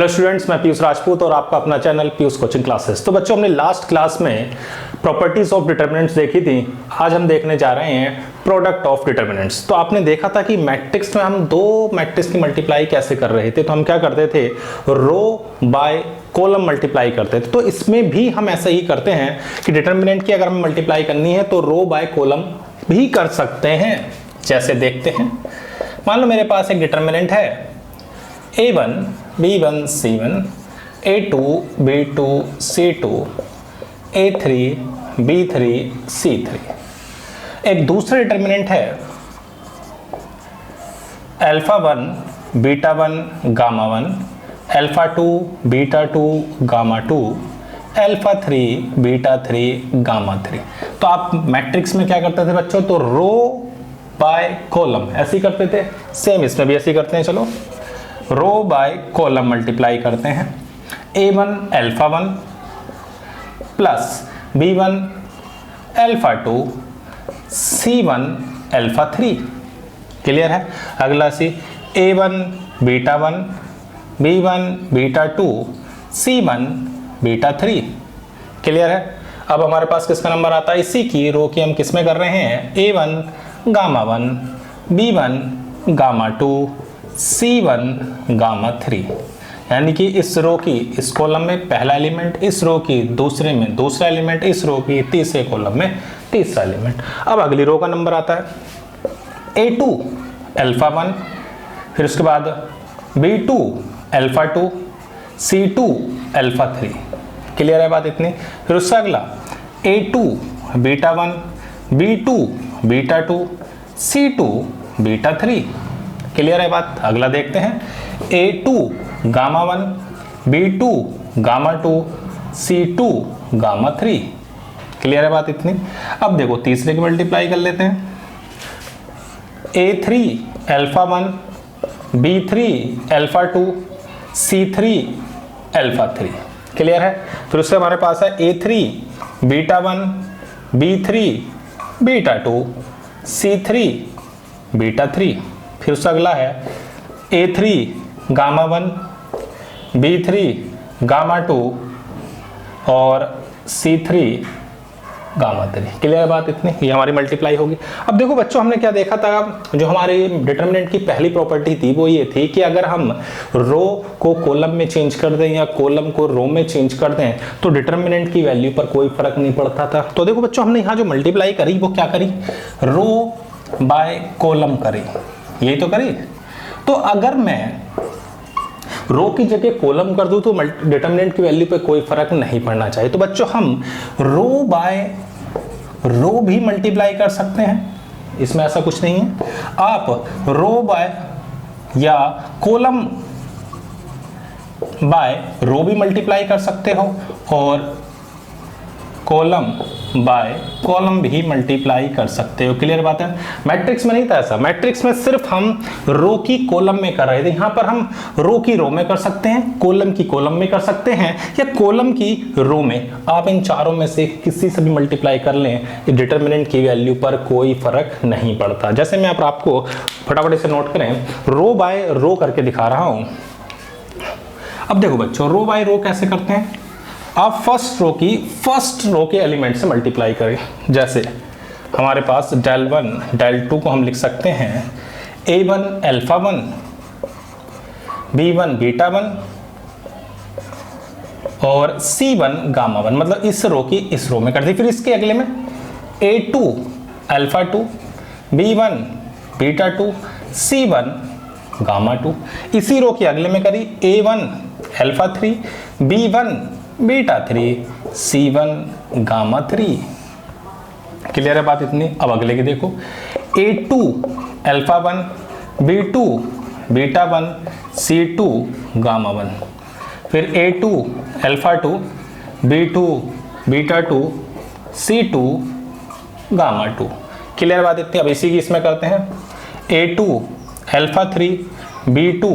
Hello students, मैं पीयूष राजपूत और आपका अपना चैनल पीयूष कोचिंग क्लासेस। तो बच्चों, हमने लास्ट क्लास में प्रॉपर्टीज ऑफ डिटर्मिनेंट्स देखी थी। आज हम देखने जा रहे हैं प्रोडक्ट ऑफ डिटर्मिनेंट्स। तो आपने देखा था कि मैट्रिक्स में हम दो मैट्रिक्स की मल्टीप्लाई कैसे कर रहे थे। तो हम क्या करते थे, रो बाय कॉलम मल्टीप्लाई करते थे। तो इसमें भी हम ऐसा ही करते हैं कि डिटर्मिनेंट की अगर हमें मल्टीप्लाई करनी है तो रो बाय कॉलम भी कर सकते हैं। जैसे देखते हैं, मान लो मेरे पास एक डिटर्मिनेंट है A1 B1 C1, A2 B2 C2, A3 B3 C3। एक दूसरा डिटर्मिनेंट है α1 β1 γ1, α2 β2 γ2, α3 β3 γ3। तो आप मैट्रिक्स में क्या करते थे बच्चों, तो रो बाय कॉलम ऐसे ही करते थे। सेम इसमें भी ऐसे ही करते हैं। चलो, रो बाय कॉलम मल्टीप्लाई करते हैं। A1 α1 plus B1 α2 C1 α3। Clear है। अगला सी A1 β1 B1 β2 C1 β3। क्लियर है। अब हमारे पास किसका नंबर आता है, इसी की रो की हम किस में कर रहे हैं, A1 γ1 B1 γ2 C1 γ3। यानी कि इस रो की इस कॉलम में पहला एलिमेंट, इस रो की दूसरे में दूसरा एलिमेंट, इस रो की तीसरे कॉलम में तीसरा एलिमेंट। अब अगली रो का नंबर आता है A2 α1, फिर उसके बाद B2 α2 C2 α3। क्लियर है बात इतनी। फिर उससे अगला A2 β1 B2 β2 C2 β3। क्लियर है बात। अगला देखते हैं A2 γ1 B2 γ2 C2 γ3। क्लियर है बात इतनी। अब देखो तीसरे की मल्टीप्लाई कर लेते हैं। A3 α1 B3 α2 C3 α3। क्लियर है। फिर उससे हमारे पास है A3 β1 B3 β2 C3 β3। फिर उससे अगला है A3 γ1 B3 γ2 और C3 γ3। क्लियर है बात इतनी। ये हमारी मल्टीप्लाई होगी। अब देखो बच्चों, हमने क्या देखा था, जो हमारी डिटर्मिनेंट की पहली प्रॉपर्टी थी वो ये थी कि अगर हम रो को कॉलम में चेंज कर दें या कॉलम को रो में चेंज कर दें तो डिटर्मिनेंट की वैल्यू पर कोई फर्क नहीं पड़ता था। तो देखो बच्चों, हमने यहाँ जो मल्टीप्लाई करी वो क्या करी, रो बाय कॉलम करी, यही तो करी। तो अगर मैं रो की जगह कॉलम कर दूं तो डिटर्मिनेंट की वैल्यू पे कोई फर्क नहीं पड़ना चाहिए। तो बच्चों, हम रो बाय रो भी मल्टीप्लाई कर सकते हैं, इसमें ऐसा कुछ नहीं है। आप रो बाय या कॉलम बाय रो भी मल्टीप्लाई कर सकते हो और कॉलम बाय कॉलम भी मल्टीप्लाई कर सकते हो। क्लियर बात है। मैट्रिक्स में नहीं था ऐसा। मैट्रिक्स में सिर्फ हम रो की कॉलम में कर रहे थे। यहाँ पर हम रो की रो में कर सकते हैं, कॉलम की कॉलम में कर सकते हैं या कॉलम की रो में। आप इन चारों में से किसी से भी मल्टीप्लाई कर लें, डिटर्मिनेंट की वैल्यू पर कोई फर्क नहीं पड़ता। जैसे मैं आपको फटाफट से नोट करें, रो बाय रो करके दिखा रहा हूँ। अब देखो बच्चों, रो बाय रो कैसे करते हैं। आप फर्स्ट रो के एलिमेंट से मल्टीप्लाई करें। जैसे हमारे पास del 1 del 2 को हम लिख सकते हैं A1 α1 B1 β1 और C1 γ1। मतलब इस रो की इस रो में कर दी। फिर इसके अगले में A2 α2 B1 β2 C1 γ2। इसी रो के अगले में करी A1 α3 B1 β3 C1 γ3। क्लियर है बात इतनी। अब अगले की देखो A2 α1 B2 β1 C2 γ1। फिर A2 α2 B2 β2 C2 γ2। क्लियर बात इतनी। अब इसी की इसमें करते हैं A2 α3 B2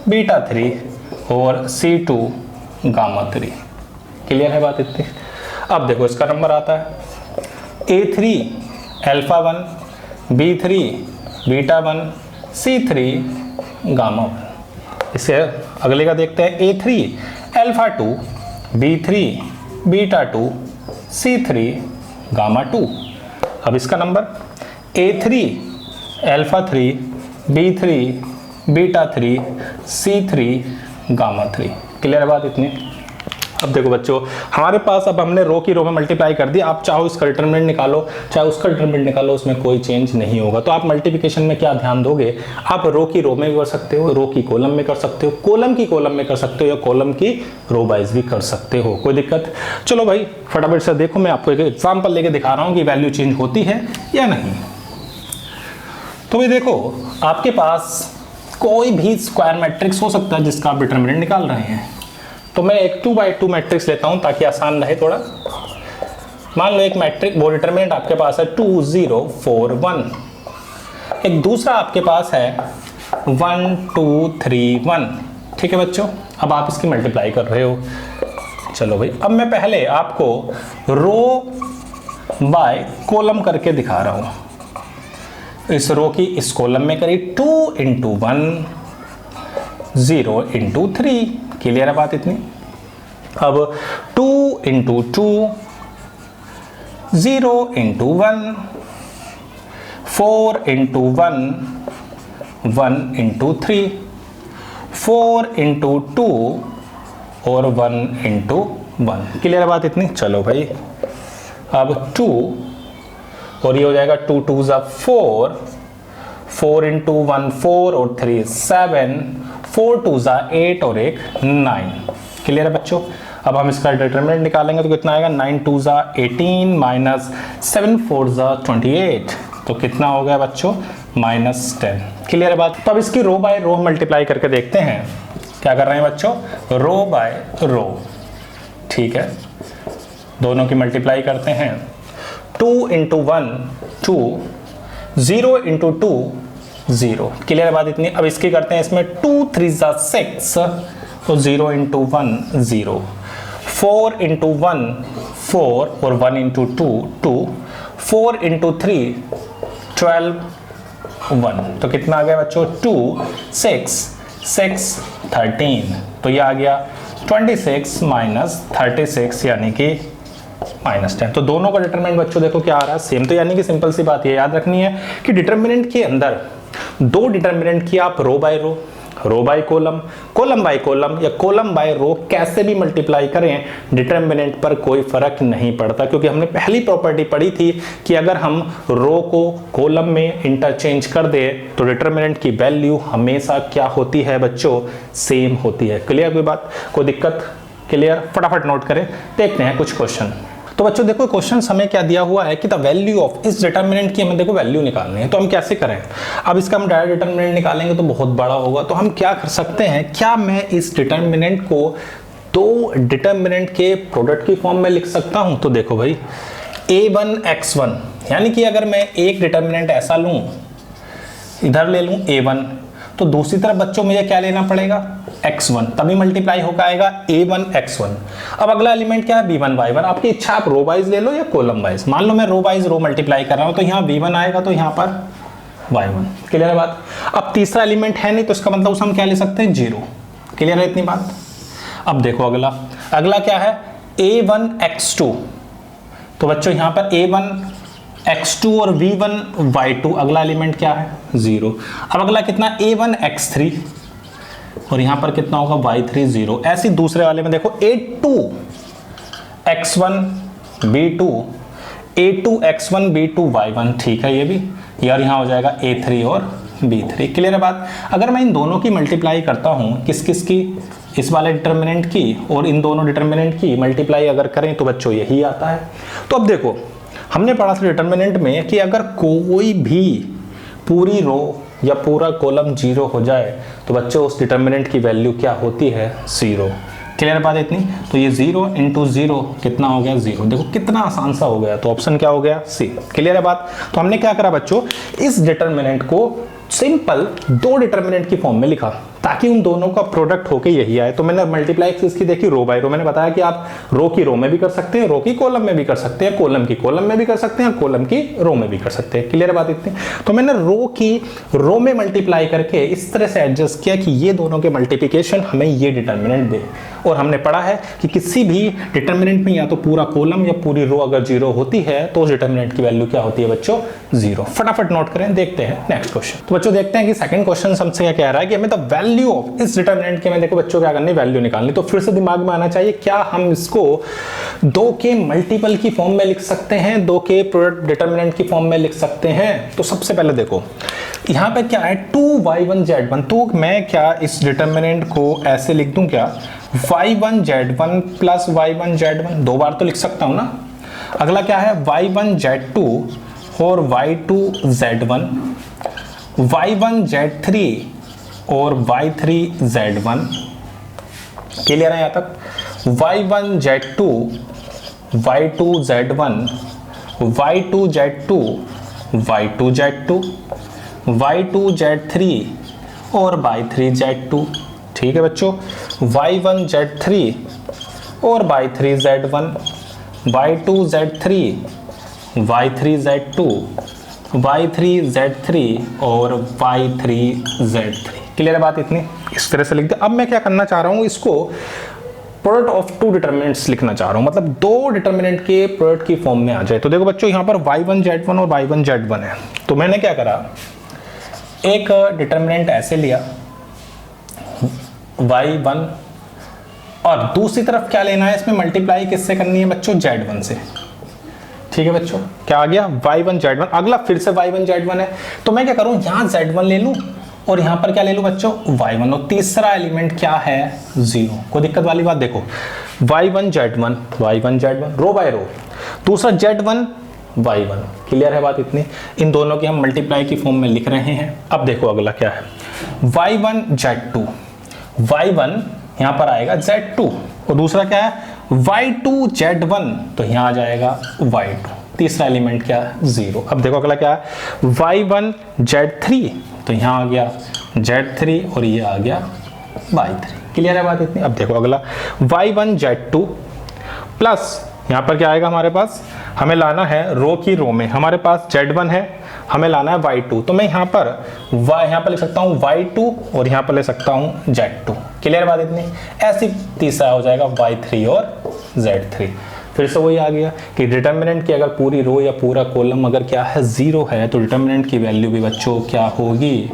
β3 और C2 γ3। क्लियर है बात इतनी। अब देखो इसका नंबर आता है A3 α1 B3 β1 C3 γ1। इसे अगले का देखते हैं A3 alpha 2 B3 beta 2 C3 gamma 2। अब इसका number A3 alpha 3 B3 beta 3 C3 gamma 3। Clear है बात इतनी। अब देखो बच्चों, हमारे पास अब हमने रो की रो में मल्टीप्लाई कर दी। आप चाहो इसका डिटरमिनेंट निकालो चाहे उसका डिटरमिनेंट निकालो, उसमें कोई चेंज नहीं होगा। तो आप मल्टीप्लिकेशन में क्या ध्यान दोगे, आप रो की रो में भी कर सकते हो, रो की कॉलम में कर सकते हो, कॉलम की कॉलम में कर सकते हो, या कॉलम की रो वाइज भी कर सकते हो, कोई दिक्कत। चलो भाई फटाफट से देखो, मैं आपको एक एग्जाम्पल लेके दिखा रहा हूँ कि वैल्यू चेंज होती है या नहीं। तो भाई देखो, आपके पास कोई भी स्क्वायर मैट्रिक्स हो सकता है जिसका आप डिटरमिनेंट निकाल रहे हैं। तो मैं एक 2x2 मैट्रिक्स लेता हूं ताकि आसान रहे थोड़ा। मान लो एक मैट्रिक, वो डिटरमिनेंट आपके पास है 2 0 4 1। एक दूसरा आपके पास है 1 2 3 1। ठीक है बच्चों, अब आप इसकी मल्टीप्लाई कर रहे हो। चलो भाई, अब मैं पहले आपको रो बाय कॉलम करके दिखा रहा हूं। इस रो की इस कॉलम में करी 2 × 1 0 × 3। क्लियर है बात इतनी। अब 2 × 2 0 × 1 4 × 1 1 × 3 4 × 2 और 1 × 1। क्लियर है बात इतनी। चलो भाई, अब 2 और ये हो जाएगा 2 2 4 4 × 1 4 और 3 7 4 2 8 और 1 9। क्लियर है बच्चों। अब हम इसका डिटरमिनेंट निकालेंगे तो कितना आएगा, 9 2 18 माइनस 7 4 28। तो कितना हो गया बच्चों, -10। क्लियर है बात। तो अब इसकी रो बाय रो मल्टीप्लाई करके देखते हैं। क्या कर रहे हैं बच्चों, रो बाय रो। ठीक है, दोनों की मल्टीप्लाई करते हैं। 2 × 1 2 0 × 2 0। क्लियर है बात इतनी। अब इसकी करते हैं, इसमें 2 3 6 तो 0 × 1 0 4 × 1 4 और 1 × 2 2 4 × 3 12 1। तो कितना आ गया बच्चों, 2 6 6 13। तो ये आ गया 26 माइनस 36 यानी कि -10। तो दोनों का डिटरमिनेंट बच्चों देखो क्या आ रहा है, सेम। तो यानी कि सिंपल सी बात ये याद रखनी है कि डिटरमिनेंट के अंदर दो डिटरमिनेंट की आप row by row by column, column by column या कॉलम बाय रो कैसे भी मल्टीप्लाई करें, डिटरमिनेंट पर कोई फर्क नहीं पड़ता। क्योंकि हमने पहली प्रॉपर्टी पढ़ी थी कि अगर हम रो को कॉलम में इंटरचेंज कर दें तो डिटरमिनेंट की वैल्यू हमेशा क्या होती है बच्चों, सेम होती है। क्लियर कोई बात, कोई दिक्कत। क्लियर, फटाफट नोट करें। देखते हैं कुछ क्वेश्चन। तो बच्चों देखो, क्वेश्चन हमें क्या दिया हुआ है कि द वैल्यू ऑफ इस डिटरमिनेंट की हमें देखो वैल्यू निकालनी है। तो हम कैसे करें, अब इसका हम डायरेक्ट डिटरमिनेंट निकालेंगे तो बहुत बड़ा होगा। तो हम क्या कर सकते हैं, क्या मैं इस डिटरमिनेंट को दो डिटरमिनेंट के प्रोडक्ट की फॉर्म में लिख सकता हूं। तो देखो भाई, a1 x1, यानी कि अगर मैं एक डिटरमिनेंट ऐसा लूं, इधर ले लूं a1, तो दूसरी तरफ बच्चों मुझे क्या लेना पड़ेगा, x1, तभी मल्टीप्लाई होकर आएगा a1 x1। अब अगला एलिमेंट क्या है, b1 y1। आपकी इच्छा, आप रो वाइज ले लो या कॉलम वाइज। मान लो मैं रो वाइज रो मल्टीप्लाई कर रहा हूं, तो यहाँ b1 आएगा तो यहाँ पर y1। क्लियर है बात। अब तीसरा एलिमेंट है नहीं, तो इसका मतलब उसे हम क्या ले सकते हैं, 0। क्लियर है इतनी बात। अब देखो अगला क्या है, a1 x2। तो बच्चों यहाँ पर a1 x2 और v1 y2, अगला एलिमेंट क्या है, 0। अब अगला कितना, a1 x3 और यहां पर कितना होगा, y3 0। ऐसी दूसरे वाले में देखो a2 x1 b2 a2 x1 b2 y1। ठीक है, ये भी यार यहाँ हो जाएगा a3 और b3। क्लियर है बात। अगर मैं इन दोनों की मल्टीप्लाई करता हूं, किस किस की, इस वाले डिटरमिनेंट की और इन दोनों डिटरमिनेंट की मल्टीप्लाई अगर करें तो बच्चों यही आता है। तो अब देखो, हमने पढ़ा था डिटरमिनेंट में कि अगर कोई भी पूरी रो या पूरा कॉलम 0 हो जाए तो बच्चों उस डिटरमिनेंट की वैल्यू क्या होती है, 0। क्लियर बात इतनी। तो ये 0 × 0 कितना हो गया, 0। देखो कितना आसान सा हो गया। तो ऑप्शन क्या हो गया, सी। क्लियर है बात। तो हमने क्या करा बच्चों, इस डिटरमिनेंट को सिंपल दो डिटरमिनेंट की फॉर्म में लिखा ताकि उन दोनों का प्रोडक्ट होके यही आए। तो मैंने मल्टीप्लाई इसकी देखी रो बाय रो, मैंने बताया कि आप रो की रो में भी कर सकते हैं, रो की कॉलम में भी कर सकते हैं, कॉलम की कॉलम में भी कर सकते हैं, कॉलम की रो में भी कर सकते हैं। क्लियर बात इतनी। तो मैंने रो की रो में मल्टीप्लाई करके इस तरह से एडजस्ट किया कि ये दोनों के मल्टीप्लिकेशन हमें ये डिटर्मिनेंट दे। और हमने पढ़ा है कि किसी भी डिटर्मिनेंट में या तो पूरा कॉलम या पूरी रो अगर जीरो होती है तो उस डिटर्मिनेंट की वैल्यू क्या होती है बच्चों, जीरो। फटाफट नोट करें, देखते हैं नेक्स्ट क्वेश्चन। तो बच्चों देखते हैं कि सेकंड क्वेश्चन हमसे क्या कह रहा है कि हमें द वैल्यू ऑफ इस डिटर्मिनेंट के में देखो बच्चों क्या करनी, वैल्यू निकालनी। तो फिर से दिमाग में आना चाहिए क्या हम इसको दो के मल्टीपल की फॉर्म में लिख सकते हैं, दो के प्रोडक्ट डिटर्मिनेंट की फॉर्म में लिख सकते हैं। तो सबसे पहले देखो यहां पे क्या है 2y1z1, तो मैं क्या इस डिटर्मिनेंट को ऐसे लिख दूं क्या, y1z1 प्लस y1z1, दो बार तो लिख सकता हूं ना। अगला क्या है y1z2 और y2z1, y1z3 और y3z1। क्लियर है यहां तक। y1z2 y2z1 y2z2 y2z2 y2z3 और y3z2। ठीक है बच्चों, y1z3 और y3z1 y2z3 y3z2 y3z3 और y3z3। क्लियर है बात इतनी, इस तरह से लिख दे। अब मैं क्या करना चाह रहा हूं, इसको प्रोडक्ट ऑफ टू डिटर्मिनेंट्स लिखना चाह रहा हूं, मतलब दो डिटर्मिनेंट के प्रोडक्ट की फॉर्म में आ जाए। तो देखो बच्चों यहां पर y1z1 और y1z1 है। तो मैंने क्या करा, एक डिटर्मिनेंट ऐसे लिया y1 और दूसरी तरफ क्या लेना है, इसमें मल्टीप्लाई किससे करनी है बच्चों, z1 से। ठीक है बच्चों, क्या आ गया y1 z1। अगला फिर से y1 z1 है, तो मैं क्या करूं, यहां z1 ले लूं और यहां पर क्या ले लूं बच्चों, y1। और तीसरा एलिमेंट क्या है, 0। कोई दिक्कत वाली बात देखो, y1 z1 रो बाय रो, दूसरा z1 y1। क्लियर है बात इतनी। इन दोनों की हम मल्टीप्लाई की फॉर्म में लिख रहे हैं। अब देखो अगला क्या है, y1 z2, y1 यहां पर आएगा z2 और दूसरा क्या है y2 z1, तो यहां आ जाएगा y2। तीसरा एलिमेंट क्या है, 0। अब देखो अगला क्या है y1 z3, तो यहां आ गया z3 और ये आ गया y3। क्लियर है बात इतनी। अब देखो अगला y1 z2 प्लस यहां पर क्या आएगा हमारे पास, हमें लाना है रो की रो में, हमारे पास z1 है, हमें लाना है y2। तो मैं यहां पर लिख सकता हूं y2 और यहां पर ले सकता हूं z2। क्लियर बात इतनी। ऐसी तीसरा हो जाएगा y3 और z3। फिर से वही आ गया कि डिटर्मिनेंट की अगर पूरी रो या पूरा कॉलम अगर क्या है 0 है तो डिटर्मिनेंट की वैल्यू भी बच्चों क्या होगी,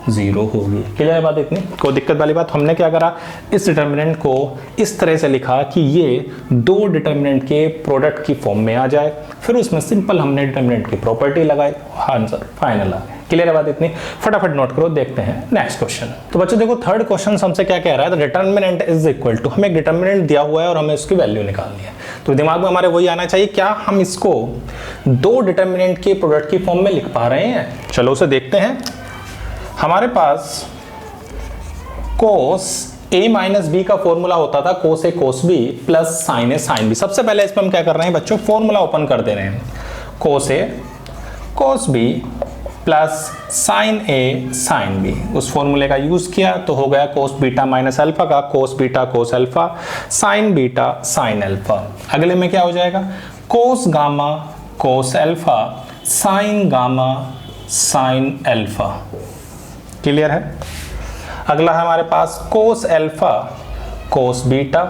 0 होगी। क्लियर है बात इतनी, कोई दिक्कत वाली बात। हमने क्या करा, इस डिटर्मिनेंट को इस तरह से लिखा कि ये दो डिटर्मिनेंट के प्रोडक्ट की फॉर्म में आ जाए, फिर उसमें सिंपल हमने डिटर्मिनेंट की प्रॉपर्टी लगाई, आंसर फाइनल आ गया। क्लियर है बात इतनी, फटाफट नोट करो, देखते हैं नेक्स्ट क्वेश्चन। तो बच्चों देखो थर्ड क्वेश्चन हमसे क्या कह रहा है, डिटर्मिनेंट इज इक्वल टू, हमें एक डिटर्मिनेंट दिया हुआ है और हमें उसकी वैल्यू निकालनी है। तो दिमाग में हमारे वही आना चाहिए, क्या हम इसको दो डिटर्मिनेंट के प्रोडक्ट की फॉर्म में लिख पा रहे हैं। चलो उसे देखते हैं। हमारे पास cos a माइनस बी का फॉर्मूला होता था cos a cos b plus sin a sin b। सबसे पहले इसमें हम क्या कर रहे हैं बच्चों, फॉर्मूला ओपन कर दे रहे हैं, cos a cos b plus sin a sin b। उस फॉर्मूले का यूज किया तो हो गया cos बीटा माइनस अल्फा का cos beta cos alpha sin beta sin alpha. अगले में क्या हो जाएगा, cos gamma cos alpha sin gamma sin alpha. Clear है। अगला है हमारे पास cos alpha cos beta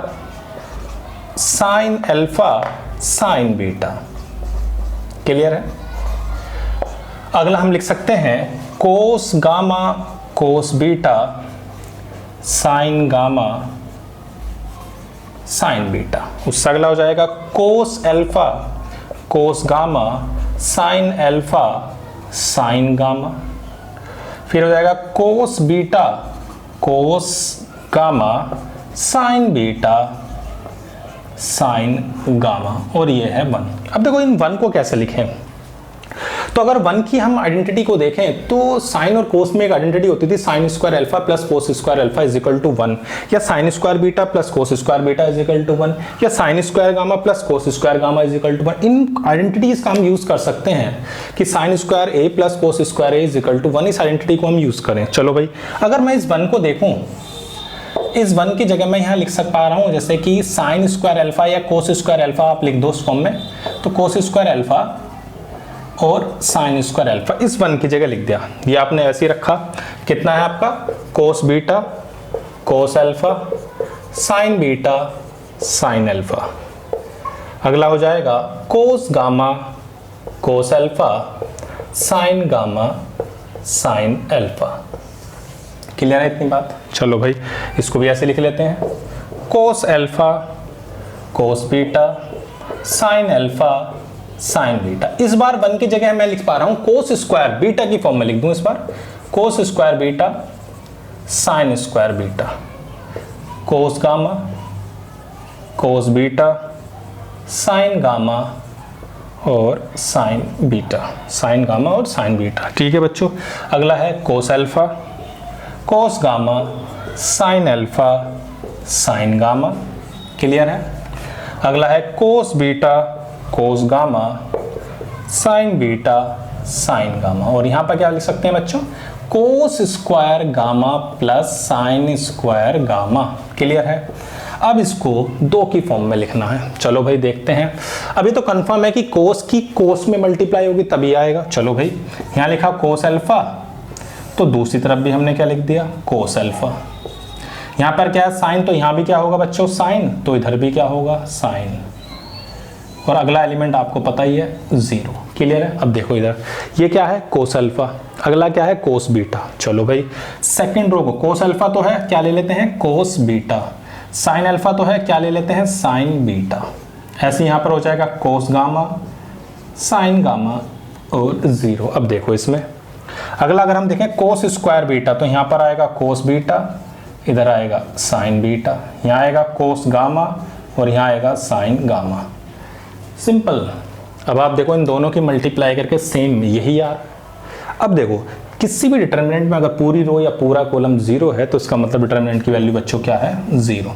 sin alpha sin beta. Clear है। अगला हम लिख सकते हैं cos gamma cos beta sin gamma sin beta. उससे अगला हो जाएगा cos alpha cos gamma sin alpha sin gamma. फिर हो जाएगा cos beta cos gamma sin beta sin gamma और ये है 1। अब देखो इन 1 को कैसे लिखें, तो अगर 1 की हम आइडेंटिटी को देखें तो साइन और कोस में एक आइडेंटिटी होती थी, sine square alpha plus cos square alpha is equal to 1, या sine square beta plus cos square beta is equal to 1, या sine square gamma plus cos square gamma is equal to 1। इन identities का हम use कर सकते हैं कि sine square A plus cos square A is equal to 1, इस identity को हम यूज करें। चलो भाई, अगर मैं इस 1 को देखूं, इस 1 की जगह मैं यहाँ लिख पा रहा हूँ जैसे कि साइन स्क्वायर अल्फा या कोस स्क्वायर अल्फा, आप लिख दो उस फॉर्म में। तो कोस स्क्वायर अल्फा और साइन स्क्वायर अल्फा इस 1 की जगह लिख दिया, ये आपने ऐसे ही रखा। कितना है आपका, कोस beta cos alpha sign beta sine alpha. अगला हो जाएगा कोस gamma cos alpha sine gamma sine alpha. Clear है इतनी बात? चलो भाई, इसको भी ऐसे लिख लेते हैं, कोस अल्फा कोस beta sign alpha sign beta. इस बार 1 की जगह मैं लिख पा रहा हूं कोस स्क्वायर बीटा की फॉर्म में लिख दूं। इस बार cos square beta sine square beta, cos gamma cos beta sine gamma और साइन बीटा, साइन गामा और साइन बीटा। ठीक है बच्चों, अगला है cos alpha cos gamma sine alpha sine gamma. Clear है? अगला है cos beta cos gamma sine beta sine gamma, और यहां पर क्या लिख सकते हैं बच्चों, cos square gamma plus sign square gamma. Clear है? अब इसको 2 की फॉर्म में लिखना है। चलो भाई देखते हैं। अभी तो कंफर्म है कि कोस की कोस में मल्टीप्लाई होगी तभी आएगा। चलो भाई, यहां लिखा कोस अल्फा, तो दूसरी तरफ भी हमने क्या लिख दिया, कोस अल्फा। यहां पर क्या है, साइन, तो यहां भी क्या होगा बच्चों, साइन, तो इधर भी क्या होगा, साइन। और अगला एलिमेंट आपको पता ही है 0। क्लियर है? अब देखो इधर, ये क्या है, कोस अल्फा, अगला क्या है, कोस बीटा। चलो भाई, सेकंड रो को, कोस अल्फा तो है, क्या ले लेते हैं, कोस बीटा। साइन अल्फा तो है, क्या ले लेते हैं, साइन बीटा। ऐसे यहां पर हो जाएगा कोस गामा साइन गामा और 0। अब देखो इसमें अगला अगर हम देखें कोस स्क्वायर बीटा, तो यहां पर आएगा कोस बीटा, इधर आएगा साइन बीटा, यहां आएगा कोस गामा और यहां आएगा साइन गामा। सिंपल। अब आप देखो इन दोनों की मल्टीप्लाई करके सेम यही यार। अब देखो किसी भी डिटर्मिनेंट में अगर पूरी रो या पूरा कॉलम 0 है तो इसका मतलब डिटर्मिनेंट की वैल्यू बच्चों क्या है, 0।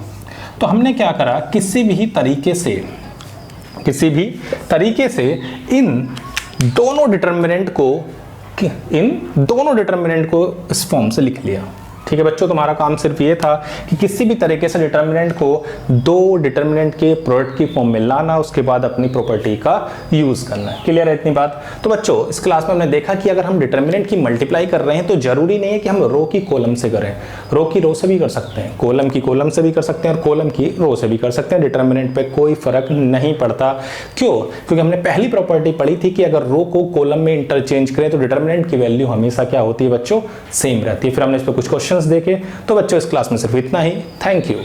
तो हमने क्या करा, किसी भी तरीके से इन दोनों डिटर्मिनेंट को इस फॉर्म से लिख लिया। ठीक है बच्चों, तुम्हारा काम सिर्फ ये था कि किसी भी तरीके से डिटर्मिनेंट को 2 डिटर्मिनेंट के प्रोडक्ट की फॉर्म में लाना, उसके बाद अपनी प्रॉपर्टी का यूज करना है। क्लियर है इतनी बात? तो बच्चों इस क्लास में हमने देखा कि अगर हम डिटर्मिनेंट की मल्टीप्लाई कर रहे हैं तो जरूरी नहीं है कि हम रो की कॉलम से करें, रो की रो से भी कर सकते हैं, कॉलम की कॉलम से भी कर सकते हैं और कॉलम की रो से भी कर सकते हैं। डिटर्मिनेंट पे कोई फर्क नहीं पड़ता। क्यों? क्योंकि हमने पहली प्रॉपर्टी पढ़ी थी कि अगर रो को कॉलम में इंटरचेंज करें तो डिटर्मिनेंट की वैल्यू हमेशा क्या होती है बच्चों, सेम रहती है। फिर हमने इस पर कुछ क्वेश्चंस देखे। तो बच्चों इस क्लास में सिर्फ इतना ही। Thank you.